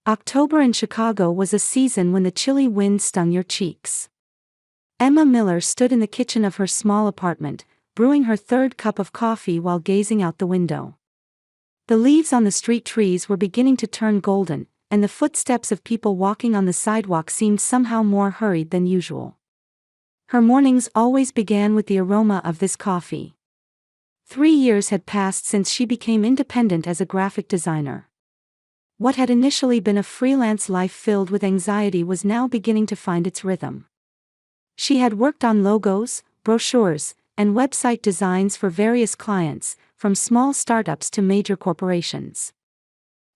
October in Chicago was a season when the chilly wind stung your cheeks. Emma Miller stood in the kitchen of her small apartment, brewing her third cup of coffee while gazing out the window. The leaves on the street trees were beginning to turn golden, and the footsteps of people walking on the sidewalk seemed somehow more hurried than usual. Her mornings always began with the aroma of this coffee. 3 years had passed since she became independent as a graphic designer. What had initially been a freelance life filled with anxiety was now beginning to find its rhythm. She had worked on logos, brochures, and website designs for various clients, from small startups to major corporations.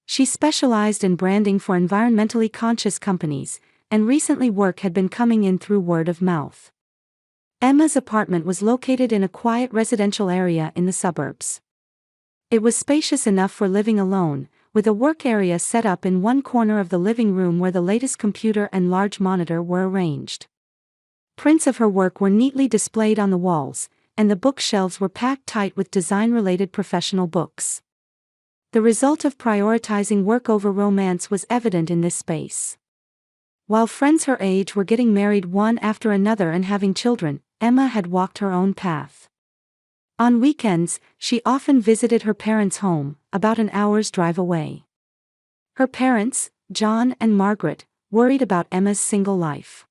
She specialized in branding for environmentally conscious companies, and recently work had been coming in through word of mouth. Emma's apartment was located in a quiet residential area in the suburbs. It was spacious enough for living alone, with a work area set up in one corner of the living room where the latest computer and large monitor were arranged. Prints of her work were neatly displayed on the walls, and the bookshelves were packed tight with design-related professional books. The result of prioritizing work over romance was evident in this space. While friends her age were getting married one after another and having children, Emma had walked her own path. On weekends, she often visited her parents' home, about an hour's drive away. Her parents, John and Margaret, worried about Emma's single life.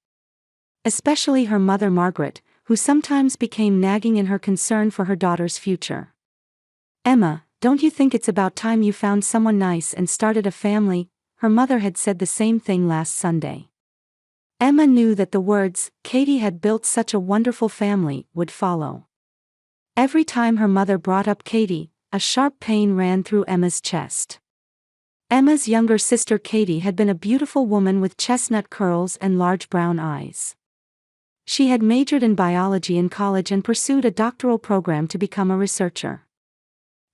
Especially her mother Margaret, who sometimes became nagging in her concern for her daughter's future. "Emma, don't you think it's about time you found someone nice and started a family?" Her mother had said the same thing last Sunday. Emma knew that the words, "Katie had built such a wonderful family," would follow. Every time her mother brought up Katie, a sharp pain ran through Emma's chest. Emma's younger sister Katie had been a beautiful woman with chestnut curls and large brown eyes. She had majored in biology in college and pursued a doctoral program to become a researcher.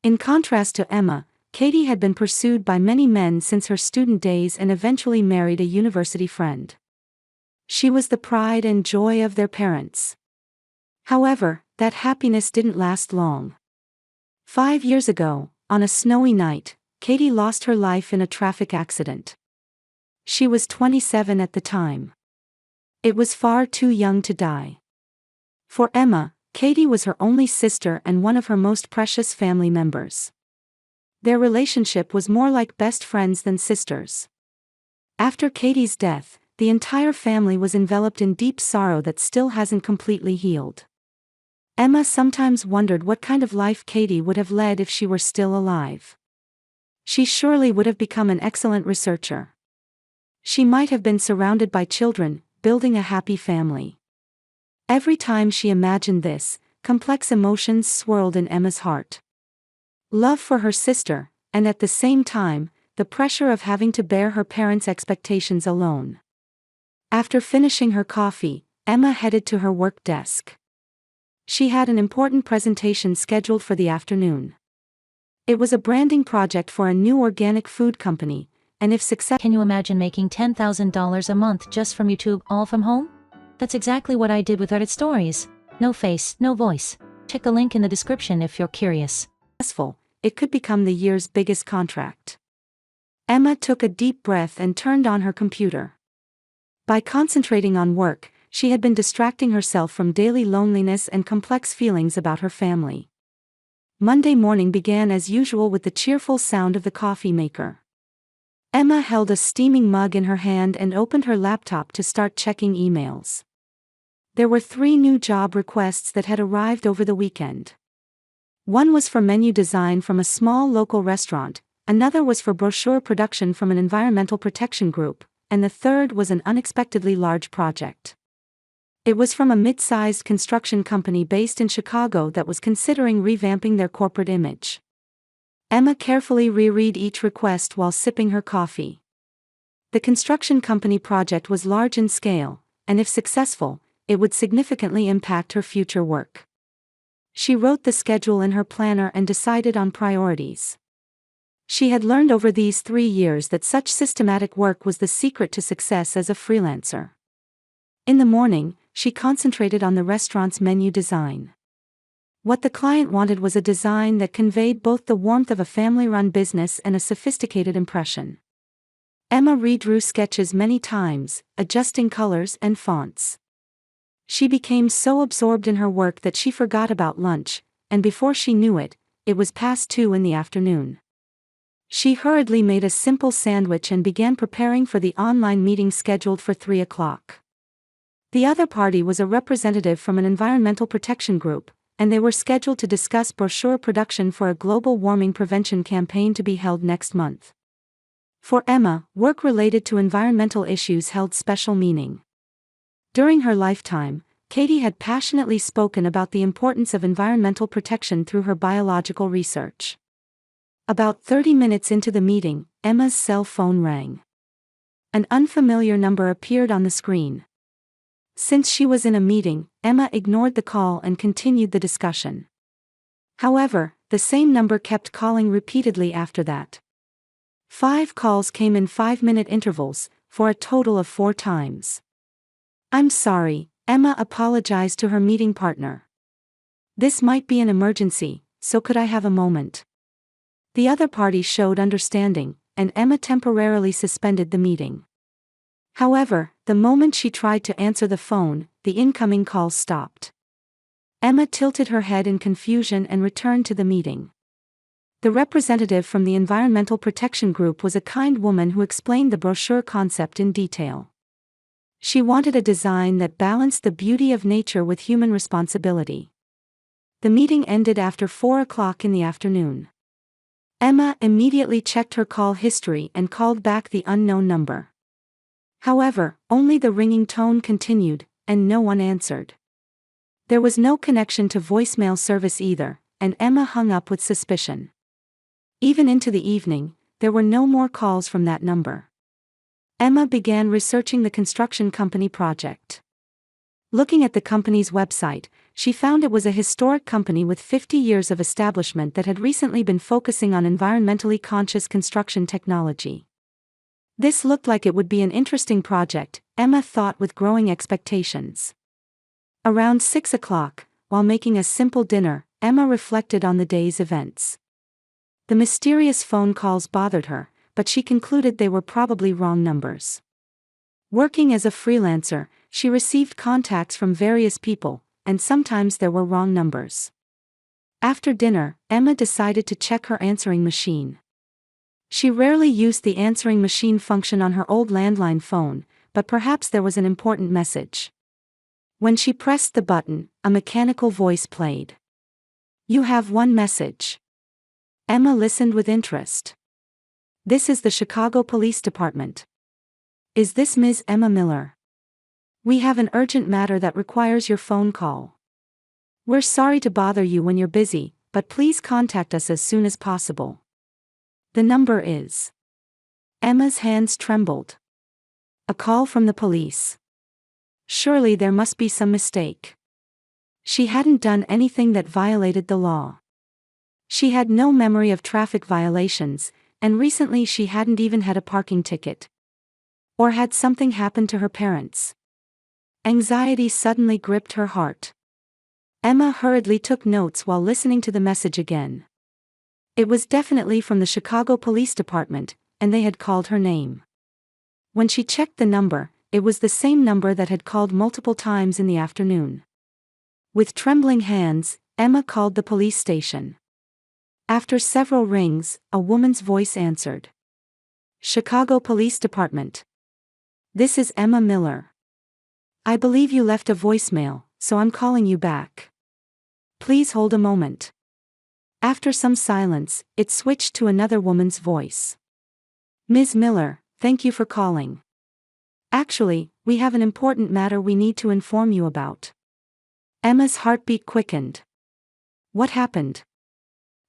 In contrast to Emma, Katie had been pursued by many men since her student days and eventually married a university friend. She was the pride and joy of their parents. However, that happiness didn't last long. 5 years ago, on a snowy night, Katie lost her life in a traffic accident. She was 27 at the time. It was far too young to die. For Emma, Katie was her only sister and one of her most precious family members. Their relationship was more like best friends than sisters. After Katie's death, the entire family was enveloped in deep sorrow that still hasn't completely healed. Emma sometimes wondered what kind of life Katie would have led if she were still alive. She surely would have become an excellent researcher. She might have been surrounded by children, building a happy family. Every time she imagined this, complex emotions swirled in Emma's heart. Love for her sister, and at the same time, the pressure of having to bear her parents' expectations alone. After finishing her coffee, Emma headed to her work desk. She had an important presentation scheduled for the afternoon. It was a branding project for a new organic food company, and if successful... Can you imagine making $10,000 a month just from YouTube, all from home? That's exactly what I did with Reddit Stories. No face, no voice. Check the link in the description if you're curious. It could become the year's biggest contract. Emma took a deep breath and turned on her computer. By concentrating on work, she had been distracting herself from daily loneliness and complex feelings about her family. Monday morning began as usual with the cheerful sound of the coffee maker. Emma held a steaming mug in her hand and opened her laptop to start checking emails. There were 3 new job requests that had arrived over the weekend. One was for menu design from a small local restaurant, another was for brochure production from an environmental protection group, and the third was an unexpectedly large project. It was from a mid-sized construction company based in Chicago that was considering revamping their corporate image. Emma carefully reread each request while sipping her coffee. The construction company project was large in scale, and if successful, it would significantly impact her future work. She wrote the schedule in her planner and decided on priorities. She had learned over these 3 years that such systematic work was the secret to success as a freelancer. In the morning, she concentrated on the restaurant's menu design. What the client wanted was a design that conveyed both the warmth of a family-run business and a sophisticated impression. Emma redrew sketches many times, adjusting colors and fonts. She became so absorbed in her work that she forgot about lunch, and before she knew it, it was past 2 in the afternoon. She hurriedly made a simple sandwich and began preparing for the online meeting scheduled for 3 o'clock. The other party was a representative from an environmental protection group, and they were scheduled to discuss brochure production for a global warming prevention campaign to be held next month. For Emma, work related to environmental issues held special meaning. During her lifetime, Katie had passionately spoken about the importance of environmental protection through her biological research. About 30 minutes into the meeting, Emma's cell phone rang. An unfamiliar number appeared on the screen. Since she was in a meeting, Emma ignored the call and continued the discussion. However, the same number kept calling repeatedly after that. 5 calls came in 5-minute intervals, for a total of 4 times. "I'm sorry," Emma apologized to her meeting partner. "This might be an emergency, so could I have a moment?" The other party showed understanding, and Emma temporarily suspended the meeting. However, the moment she tried to answer the phone, the incoming call stopped. Emma tilted her head in confusion and returned to the meeting. The representative from the Environmental Protection Group was a kind woman who explained the brochure concept in detail. She wanted a design that balanced the beauty of nature with human responsibility. The meeting ended after 4 o'clock in the afternoon. Emma immediately checked her call history and called back the unknown number. However, only the ringing tone continued, and no one answered. There was no connection to voicemail service either, and Emma hung up with suspicion. Even into the evening, there were no more calls from that number. Emma began researching the construction company project. Looking at the company's website, she found it was a historic company with 50 years of establishment that had recently been focusing on environmentally conscious construction technology. This looked like it would be an interesting project, Emma thought with growing expectations. Around 6 o'clock, while making a simple dinner, Emma reflected on the day's events. The mysterious phone calls bothered her, but she concluded they were probably wrong numbers. Working as a freelancer, she received contacts from various people, and sometimes there were wrong numbers. After dinner, Emma decided to check her answering machine. She rarely used the answering machine function on her old landline phone, but perhaps there was an important message. When she pressed the button, a mechanical voice played. "You have one message." Emma listened with interest. "This is the Chicago Police Department. Is this Ms. Emma Miller? We have an urgent matter that requires your phone call. We're sorry to bother you when you're busy, but please contact us as soon as possible. The number is..." Emma's hands trembled. A call from the police. Surely there must be some mistake. She hadn't done anything that violated the law. She had no memory of traffic violations, and recently she hadn't even had a parking ticket. Or had something happened to her parents? Anxiety suddenly gripped her heart. Emma hurriedly took notes while listening to the message again. It was definitely from the Chicago Police Department, and they had called her name. When she checked the number, it was the same number that had called multiple times in the afternoon. With trembling hands, Emma called the police station. After several rings, a woman's voice answered. "Chicago Police Department. This is Emma Miller. I believe you left a voicemail, so I'm calling you back. Please hold a moment." After some silence, it switched to another woman's voice. "Ms. Miller, thank you for calling. Actually, we have an important matter we need to inform you about." Emma's heartbeat quickened. "What happened?"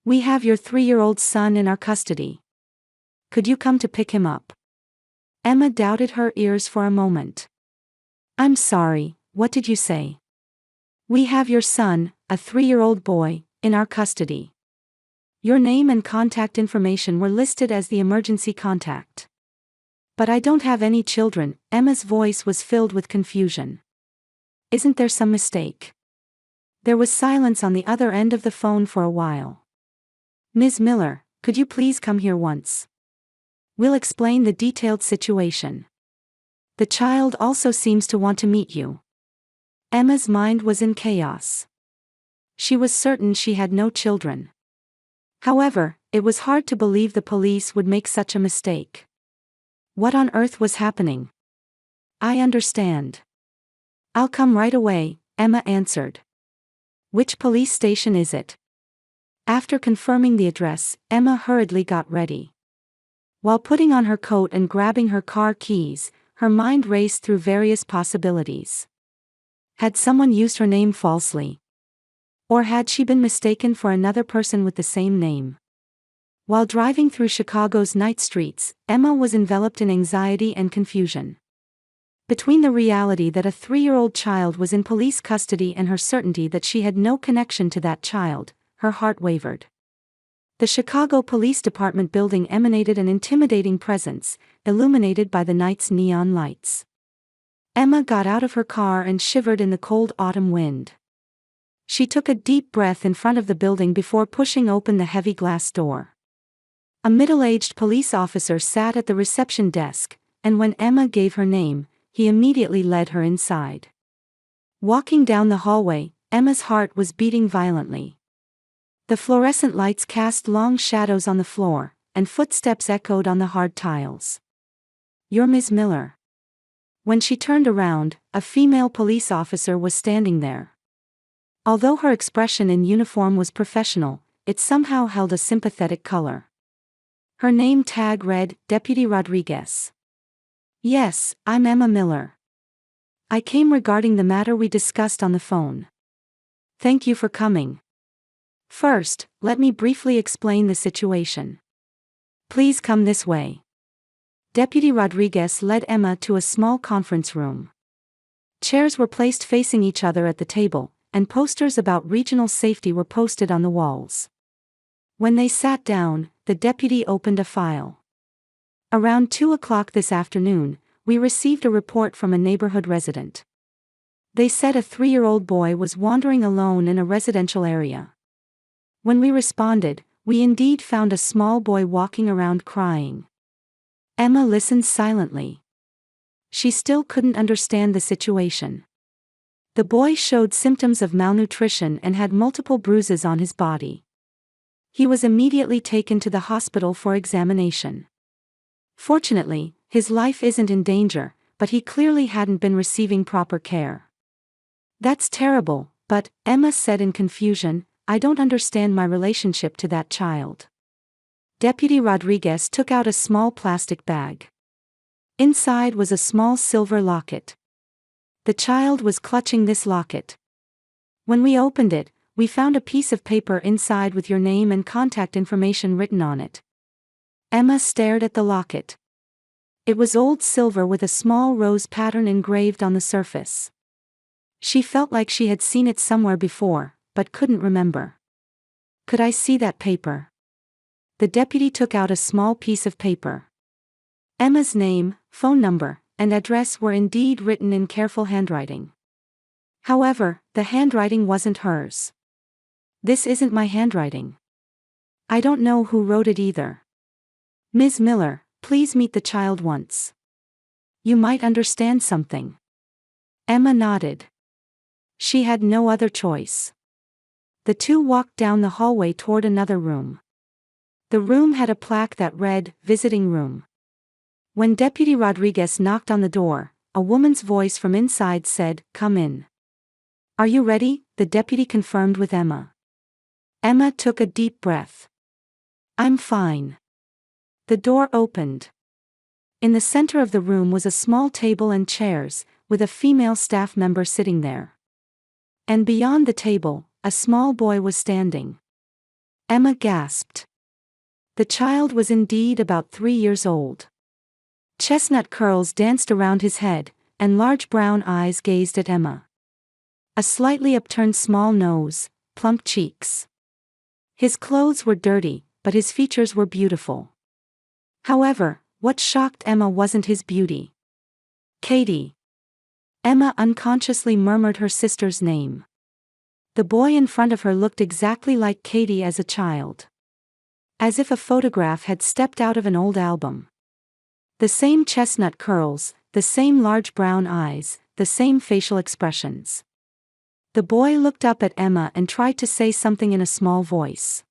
"We have your 3-year-old son in our custody. Could you come to pick him up?" Emma doubted her ears for a moment. "I'm sorry, what did you say?" "We have your son, a 3-year-old boy, in our custody. Your name and contact information were listed as the emergency contact." "But I don't have any children," Emma's voice was filled with confusion. "Isn't there some mistake?" There was silence on the other end of the phone for a while. "Ms. Miller, could you please come here once?" We'll explain the detailed situation. The child also seems to want to meet you. Emma's mind was in chaos. She was certain she had no children. However, it was hard to believe the police would make such a mistake. What on earth was happening? I understand. I'll come right away, Emma answered. Which police station is it? After confirming the address, Emma hurriedly got ready. While putting on her coat and grabbing her car keys, her mind raced through various possibilities. Had someone used her name falsely? Or had she been mistaken for another person with the same name? While driving through Chicago's night streets, Emma was enveloped in anxiety and confusion. Between the reality that a 3-year-old child was in police custody and her certainty that she had no connection to that child, her heart wavered. The Chicago Police Department building emanated an intimidating presence, illuminated by the night's neon lights. Emma got out of her car and shivered in the cold autumn wind. She took a deep breath in front of the building before pushing open the heavy glass door. A middle-aged police officer sat at the reception desk, and when Emma gave her name, he immediately led her inside. Walking down the hallway, Emma's heart was beating violently. The fluorescent lights cast long shadows on the floor, and footsteps echoed on the hard tiles. "You're Ms. Miller." When she turned around, a female police officer was standing there. Although her expression in uniform was professional, it somehow held a sympathetic color. Her name tag read, Deputy Rodriguez. "Yes, I'm Emma Miller. I came regarding the matter we discussed on the phone. Thank you for coming. First, let me briefly explain the situation. Please come this way." Deputy Rodriguez led Emma to a small conference room. Chairs were placed facing each other at the table, and posters about regional safety were posted on the walls. When they sat down, the deputy opened a file. Around 2 o'clock this afternoon, we received a report from a neighborhood resident. They said a 3-year-old boy was wandering alone in a residential area. When we responded, we indeed found a small boy walking around crying. Emma listened silently. She still couldn't understand the situation. The boy showed symptoms of malnutrition and had multiple bruises on his body. He was immediately taken to the hospital for examination. Fortunately, his life isn't in danger, but he clearly hadn't been receiving proper care. "That's terrible, but," Emma said in confusion, "I don't understand my relationship to that child." Deputy Rodriguez took out a small plastic bag. Inside was a small silver locket. The child was clutching this locket. When we opened it, we found a piece of paper inside with your name and contact information written on it. Emma stared at the locket. It was old silver with a small rose pattern engraved on the surface. She felt like she had seen it somewhere before, but couldn't remember. "Could I see that paper?" The deputy took out a small piece of paper. Emma's name, phone number, and address were indeed written in careful handwriting. However, the handwriting wasn't hers. "This isn't my handwriting. I don't know who wrote it either. Ms. Miller, please meet the child once. You might understand something." Emma nodded. She had no other choice. The two walked down the hallway toward another room. The room had a plaque that read, "Visiting Room." When Deputy Rodriguez knocked on the door, a woman's voice from inside said, "Come in." "Are you ready?" the deputy confirmed with Emma. Emma took a deep breath. "I'm fine." The door opened. In the center of the room was a small table and chairs, with a female staff member sitting there. And beyond the table, a small boy was standing. Emma gasped. The child was indeed about 3 years old. Chestnut curls danced around his head, and large brown eyes gazed at Emma. A slightly upturned small nose, plump cheeks. His clothes were dirty, but his features were beautiful. However, what shocked Emma wasn't his beauty. "Katie." Emma unconsciously murmured her sister's name. The boy in front of her looked exactly like Katie as a child. As if a photograph had stepped out of an old album. The same chestnut curls, the same large brown eyes, the same facial expressions. The boy looked up at Emma and tried to say something in a small voice.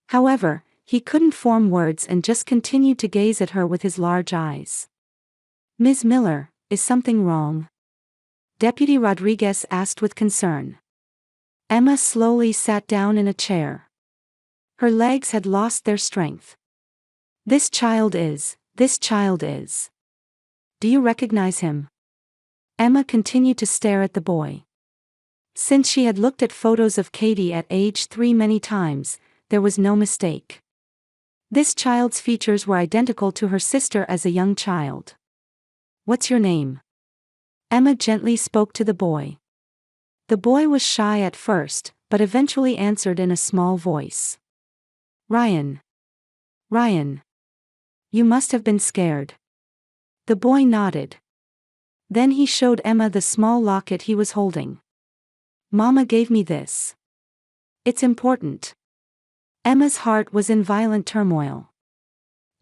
However, he couldn't form words and just continued to gaze at her with his large eyes. "Ms. Miller, is something wrong?" Deputy Rodriguez asked with concern. Emma slowly sat down in a chair. Her legs had lost their strength. This child is. Do you recognize him?" Emma continued to stare at the boy. Since she had looked at photos of Katie at age 3 many times, there was no mistake. This child's features were identical to her sister as a young child. "What's your name?" Emma gently spoke to the boy. The boy was shy at first, but eventually answered in a small voice. "Ryan. Ryan. You must have been scared." The boy nodded. Then he showed Emma the small locket he was holding. "Mama gave me this. It's important." Emma's heart was in violent turmoil.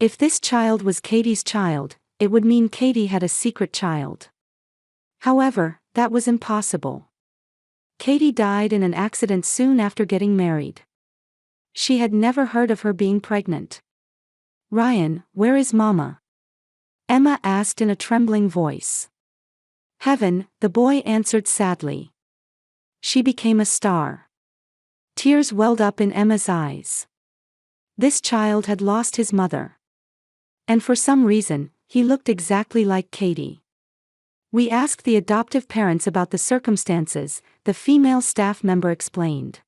If this child was Katie's child, it would mean Katie had a secret child. However, that was impossible. Katie died in an accident soon after getting married. She had never heard of her being pregnant. "Ryan, where is Mama?" Emma asked in a trembling voice. "Heaven," the boy answered sadly. "She became a star." Tears welled up in Emma's eyes. This child had lost his mother. And for some reason, he looked exactly like Katie. "We asked the adoptive parents about the circumstances," the female staff member explained.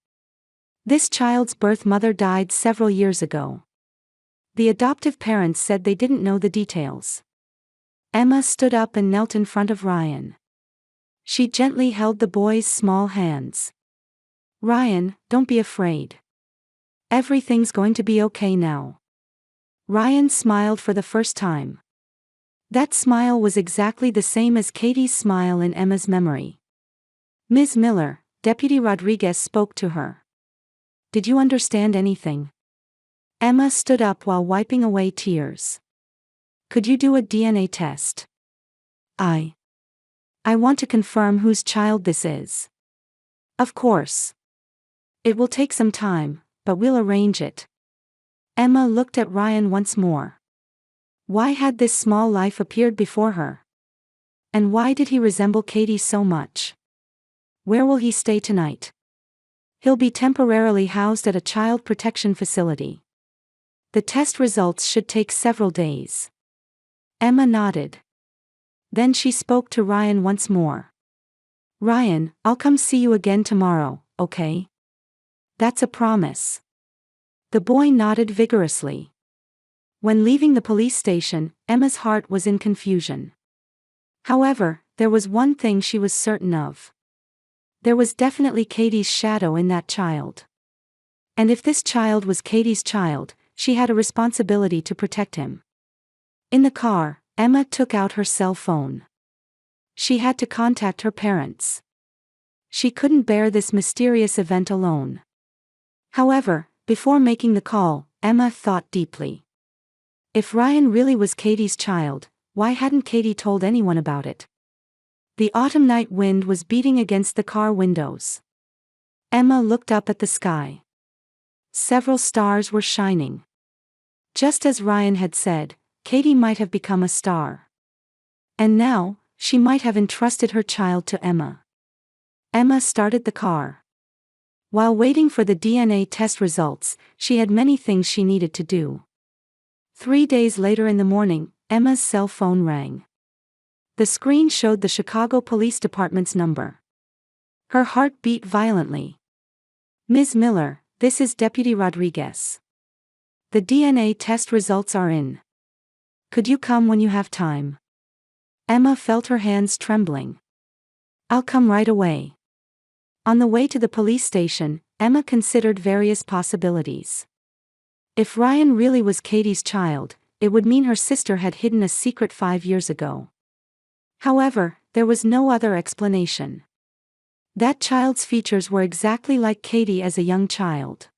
"This child's birth mother died several years ago. The adoptive parents said they didn't know the details." Emma stood up and knelt in front of Ryan. She gently held the boy's small hands. "Ryan, don't be afraid. Everything's going to be okay now." Ryan smiled for the first time. That smile was exactly the same as Katie's smile in Emma's memory. "Ms. Miller," Deputy Rodriguez spoke to her. "Did you understand anything?" Emma stood up while wiping away tears. "Could you do a DNA test? I want to confirm whose child this is." "Of course. It will take some time, but we'll arrange it." Emma looked at Ryan once more. Why had this small life appeared before her? And why did he resemble Katie so much? "Where will he stay tonight?" "He'll be temporarily housed at a child protection facility. The test results should take several days." Emma nodded. Then she spoke to Ryan once more. "Ryan, I'll come see you again tomorrow, okay? That's a promise." The boy nodded vigorously. When leaving the police station, Emma's heart was in confusion. However, there was one thing she was certain of. There was definitely Katie's shadow in that child. And if this child was Katie's child, she had a responsibility to protect him. In the car, Emma took out her cell phone. She had to contact her parents. She couldn't bear this mysterious event alone. However, before making the call, Emma thought deeply. If Ryan really was Katie's child, why hadn't Katie told anyone about it? The autumn night wind was beating against the car windows. Emma looked up at the sky. Several stars were shining. Just as Ryan had said, Katie might have become a star. And now, she might have entrusted her child to Emma. Emma started the car. While waiting for the DNA test results, she had many things she needed to do. 3 days later in the morning, Emma's cell phone rang. The screen showed the Chicago Police Department's number. Her heart beat violently. "Ms. Miller, this is Deputy Rodriguez. The DNA test results are in. Could you come when you have time?" Emma felt her hands trembling. "I'll come right away." On the way to the police station, Emma considered various possibilities. If Ryan really was Katie's child, it would mean her sister had hidden a secret 5 years ago. However, there was no other explanation. That child's features were exactly like Katie as a young child.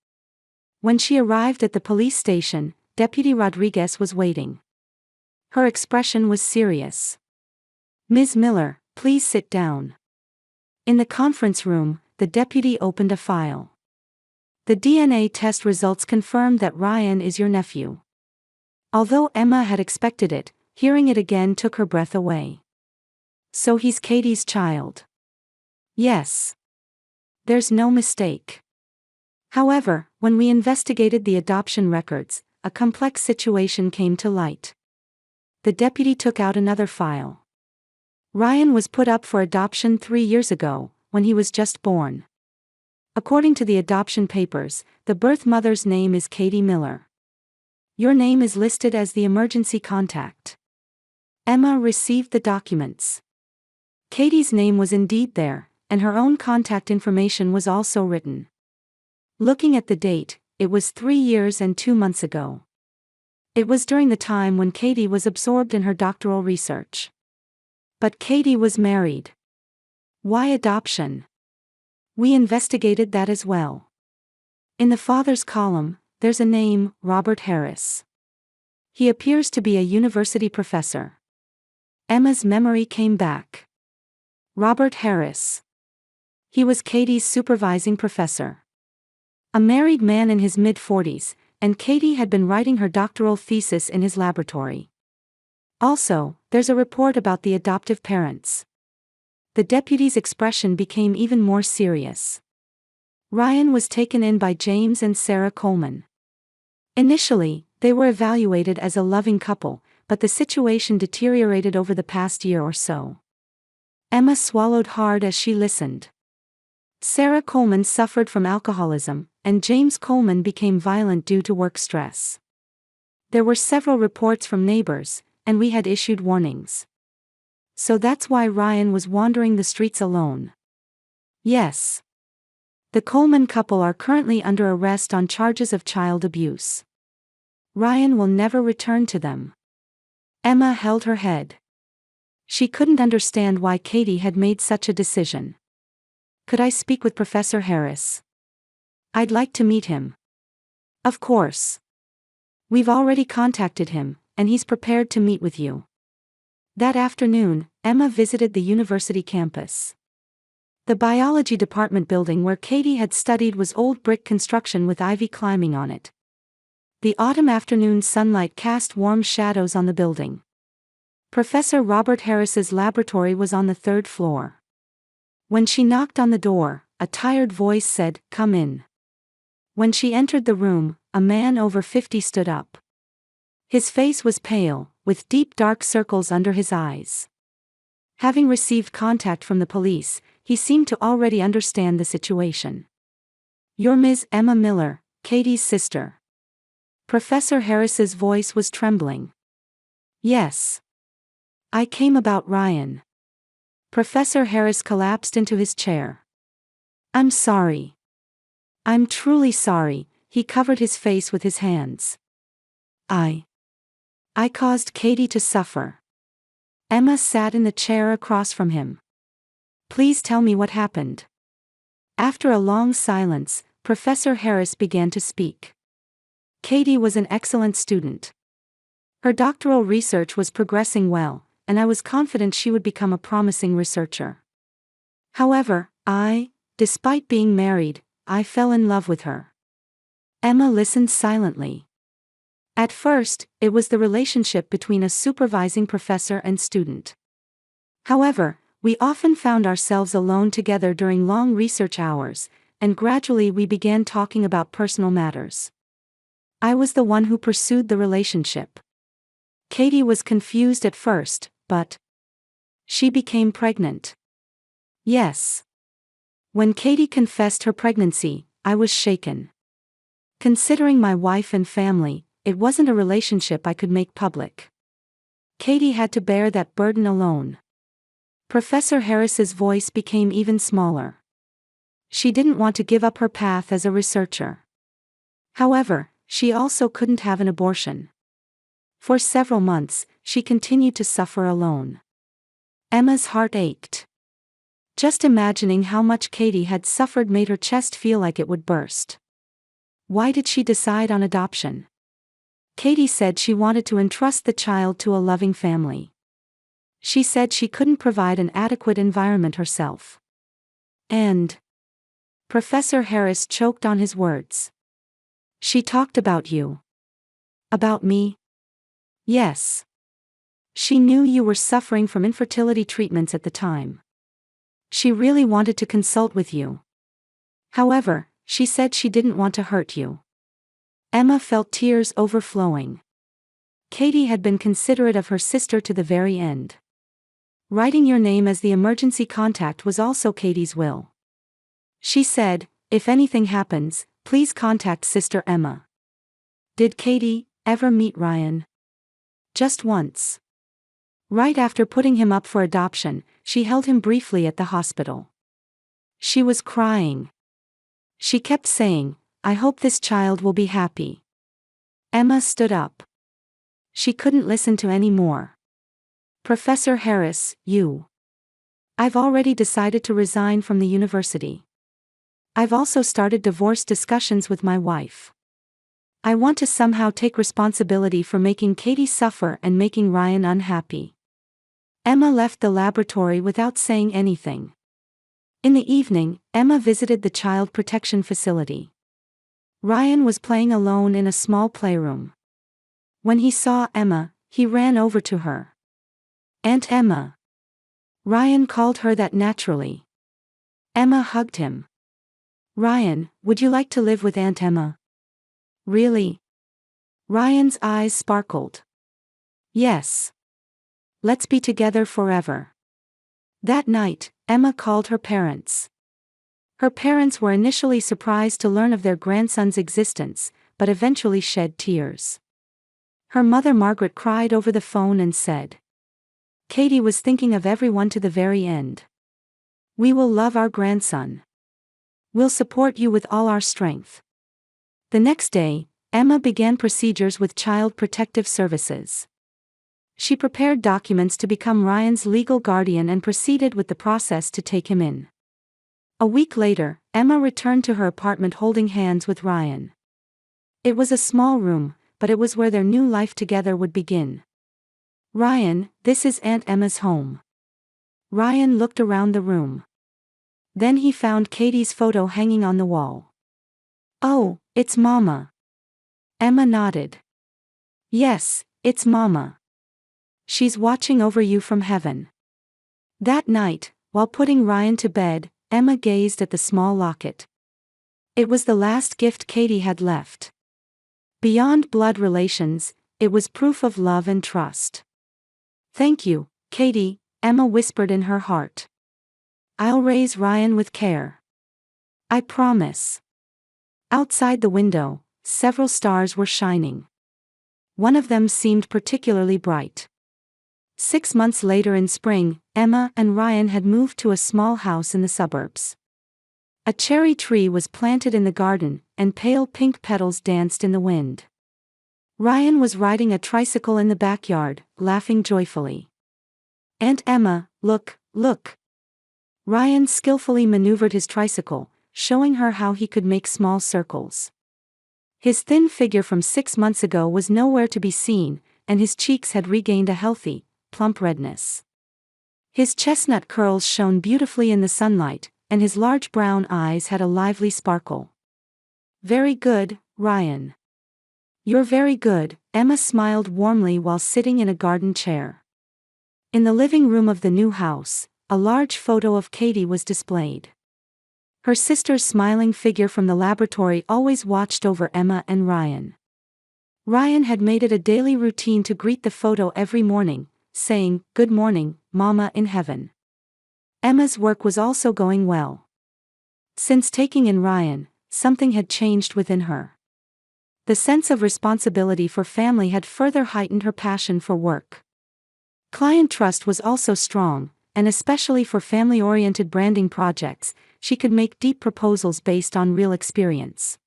When she arrived at the police station, Deputy Rodriguez was waiting. Her expression was serious. "Ms. Miller, please sit down." In the conference room, the deputy opened a file. "The DNA test results confirmed that Ryan is your nephew." Although Emma had expected it, hearing it again took her breath away. "So he's Katie's child?" "Yes. There's no mistake." However, when we investigated the adoption records, a complex situation came to light. The deputy took out another file. Ryan was put up for adoption 3 years ago, when he was just born. According to the adoption papers, the birth mother's name is Katie Miller. Your name is listed as the emergency contact. Emma received the documents. Katie's name was indeed there, and her own contact information was also written. Looking at the date, it was 3 years and 2 months ago. It was during the time when Katie was absorbed in her doctoral research. But Katie was married. Why adoption? We investigated that as well. In the father's column, there's a name, Robert Harris. He appears to be a university professor. Emma's memory came back. Robert Harris. He was Katie's supervising professor. A married man in his mid-40s, and Katie had been writing her doctoral thesis in his laboratory. Also, there's a report about the adoptive parents. The deputy's expression became even more serious. Ryan was taken in by James and Sarah Coleman. Initially, they were evaluated as a loving couple, but the situation deteriorated over the past year or so. Emma swallowed hard as she listened. Sarah Coleman suffered from alcoholism, and James Coleman became violent due to work stress. There were several reports from neighbors, and we had issued warnings. So that's why Ryan was wandering the streets alone. Yes. The Coleman couple are currently under arrest on charges of child abuse. Ryan will never return to them. Emma held her head. She couldn't understand why Katie had made such a decision. "Could I speak with Professor Harris? I'd like to meet him." "Of course. We've already contacted him, and he's prepared to meet with you." That afternoon, Emma visited the university campus. The biology department building where Katie had studied was old brick construction with ivy climbing on it. The autumn afternoon sunlight cast warm shadows on the building. Professor Robert Harris's laboratory was on the 3rd floor. When she knocked on the door, a tired voice said, "Come in." When she entered the room, a man over 50 stood up. His face was pale, with deep dark circles under his eyes. Having received contact from the police, he seemed to already understand the situation. "You're Ms. Emma Miller, Katie's sister." Professor Harris's voice was trembling. "Yes. I came about Ryan." Professor Harris collapsed into his chair. "I'm sorry. I'm truly sorry." He covered his face with his hands. I caused Katie to suffer." Emma sat in the chair across from him. "Please tell me what happened." After a long silence, Professor Harris began to speak. "Katie was an excellent student. Her doctoral research was progressing well, and I was confident she would become a promising researcher. However, despite being married, I fell in love with her." Emma listened silently. At first, it was the relationship between a supervising professor and student. However, we often found ourselves alone together during long research hours, and gradually we began talking about personal matters. I was the one who pursued the relationship. Katie was confused at first, but she became pregnant. Yes. When Katie confessed her pregnancy, I was shaken. Considering my wife and family, it wasn't a relationship I could make public. Katie had to bear that burden alone. Professor Harris's voice became even smaller. She didn't want to give up her path as a researcher. However, she also couldn't have an abortion. For several months, she continued to suffer alone. Emma's heart ached. Just imagining how much Katie had suffered made her chest feel like it would burst. Why did she decide on adoption? Katie said she wanted to entrust the child to a loving family. She said she couldn't provide an adequate environment herself. And Professor Harris choked on his words. She talked about you. About me? Yes. She knew you were suffering from infertility treatments at the time. She really wanted to consult with you. However, she said she didn't want to hurt you. Emma felt tears overflowing. Katie had been considerate of her sister to the very end. Writing your name as the emergency contact was also Katie's will. She said, "If anything happens, please contact Sister Emma." Did Katie ever meet Ryan? Just once. Right after putting him up for adoption, she held him briefly at the hospital. She was crying. She kept saying, "I hope this child will be happy." Emma stood up. She couldn't listen to any more. "Professor Harris, I've already decided to resign from the university. I've also started divorce discussions with my wife. I want to somehow take responsibility for making Katie suffer and making Ryan unhappy." Emma left the laboratory without saying anything. In the evening, Emma visited the child protection facility. Ryan was playing alone in a small playroom. When he saw Emma, he ran over to her. "Aunt Emma." Ryan called her that naturally. Emma hugged him. "Ryan, would you like to live with Aunt Emma?" "Really?" Ryan's eyes sparkled. "Yes. Let's be together forever." That night, Emma called her parents. Her parents were initially surprised to learn of their grandson's existence, but eventually shed tears. Her mother Margaret cried over the phone and said, "Katie was thinking of everyone to the very end. We will love our grandson. We'll support you with all our strength." The next day, Emma began procedures with Child Protective Services. She prepared documents to become Ryan's legal guardian and proceeded with the process to take him in. A week later, Emma returned to her apartment holding hands with Ryan. It was a small room, but it was where their new life together would begin. "Ryan, this is Aunt Emma's home." Ryan looked around the room. Then he found Katie's photo hanging on the wall. "Oh, it's Mama." Emma nodded. "Yes, it's Mama. She's watching over you from heaven." That night, while putting Ryan to bed, Emma gazed at the small locket. It was the last gift Katie had left. Beyond blood relations, it was proof of love and trust. "Thank you, Katie," Emma whispered in her heart. "I'll raise Ryan with care. I promise." Outside the window, several stars were shining. One of them seemed particularly bright. 6 months later in spring, Emma and Ryan had moved to a small house in the suburbs. A cherry tree was planted in the garden, and pale pink petals danced in the wind. Ryan was riding a tricycle in the backyard, laughing joyfully. "Aunt Emma, look, look." Ryan skillfully maneuvered his tricycle, showing her how he could make small circles. His thin figure from 6 months ago was nowhere to be seen, and his cheeks had regained a healthy, plump redness. His chestnut curls shone beautifully in the sunlight, and his large brown eyes had a lively sparkle. "Very good, Ryan." "You're very good," Emma smiled warmly while sitting in a garden chair. In the living room of the new house, a large photo of Katie was displayed. Her sister's smiling figure from the laboratory always watched over Emma and Ryan. Ryan had made it a daily routine to greet the photo every morning, saying, "Good morning, Mama in heaven." Emma's work was also going well. Since taking in Ryan, something had changed within her. The sense of responsibility for family had further heightened her passion for work. Client trust was also strong, and especially for family-oriented branding projects, she could make deep proposals based on real experience.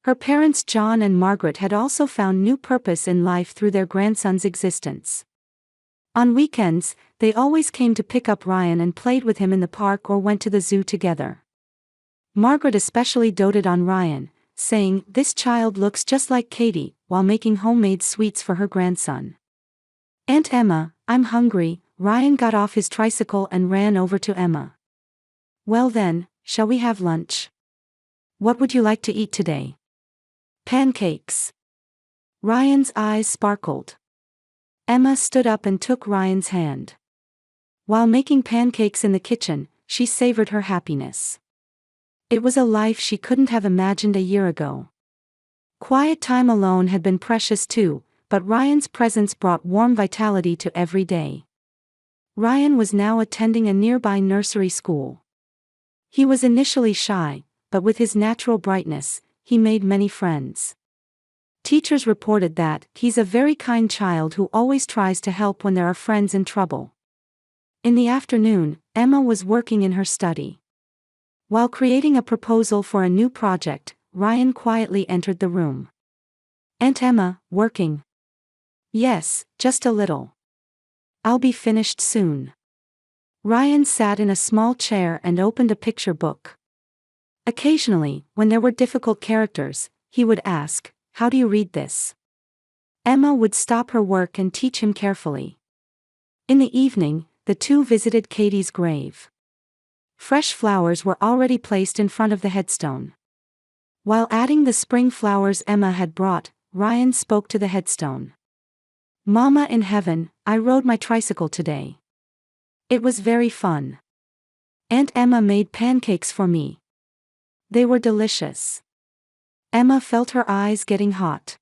Her parents John and Margaret had also found new purpose in life through their grandson's existence. On weekends, they always came to pick up Ryan and played with him in the park or went to the zoo together. Margaret especially doted on Ryan, saying, "This child looks just like Katie," while making homemade sweets for her grandson. "Aunt Emma, I'm hungry." Ryan got off his tricycle and ran over to Emma. "Well then, shall we have lunch? What would you like to eat today?" "Pancakes." Ryan's eyes sparkled. Emma stood up and took Ryan's hand. While making pancakes in the kitchen, she savored her happiness. It was a life she couldn't have imagined a year ago. Quiet time alone had been precious too, but Ryan's presence brought warm vitality to every day. Ryan was now attending a nearby nursery school. He was initially shy, but with his natural brightness, he made many friends. Teachers reported that he's a very kind child who always tries to help when there are friends in trouble. In the afternoon, Emma was working in her study. While creating a proposal for a new project, Ryan quietly entered the room. "Aunt Emma, working?" "Yes, just a little. I'll be finished soon." Ryan sat in a small chair and opened a picture book. Occasionally, when there were difficult characters, he would ask, "How do you read this?" Emma would stop her work and teach him carefully. In the evening, the two visited Katie's grave. Fresh flowers were already placed in front of the headstone. While adding the spring flowers Emma had brought, Ryan spoke to the headstone. "Mama in heaven, I rode my tricycle today. It was very fun. Aunt Emma made pancakes for me. They were delicious." Emma felt her eyes getting hot.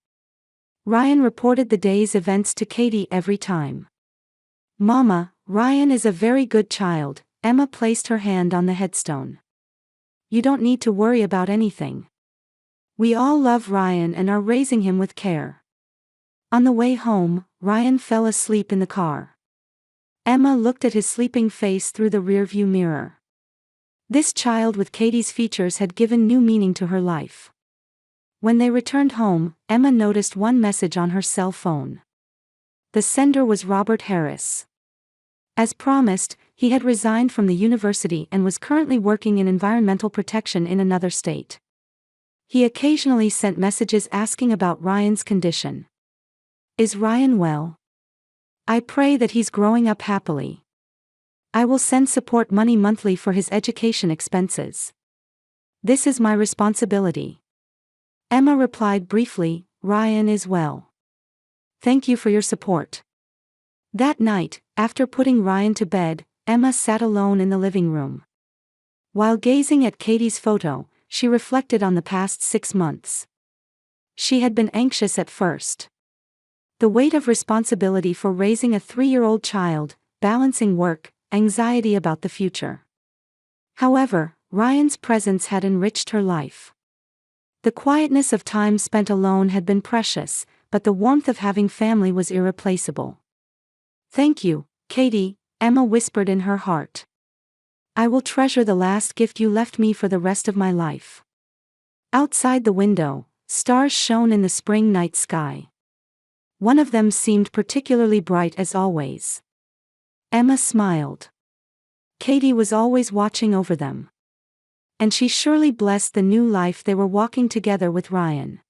Ryan reported the day's events to Katie every time. "Mama, Ryan is a very good child." Emma placed her hand on the headstone. "You don't need to worry about anything. We all love Ryan and are raising him with care." On the way home, Ryan fell asleep in the car. Emma looked at his sleeping face through the rearview mirror. This child with Katie's features had given new meaning to her life. When they returned home, Emma noticed one message on her cell phone. The sender was Robert Harris. As promised, he had resigned from the university and was currently working in environmental protection in another state. He occasionally sent messages asking about Ryan's condition. "Is Ryan well? I pray that he's growing up happily. I will send support money monthly for his education expenses. This is my responsibility." Emma replied briefly, "Ryan is well. Thank you for your support." That night, after putting Ryan to bed, Emma sat alone in the living room. While gazing at Katie's photo, she reflected on the past 6 months. She had been anxious at first. The weight of responsibility for raising a 3-year-old child, balancing work, anxiety about the future. However, Ryan's presence had enriched her life. The quietness of time spent alone had been precious, but the warmth of having family was irreplaceable. "Thank you, Katie," Emma whispered in her heart. "I will treasure the last gift you left me for the rest of my life." Outside the window, stars shone in the spring night sky. One of them seemed particularly bright as always. Emma smiled. Katie was always watching over them. And she surely blessed the new life they were walking together with Ryan.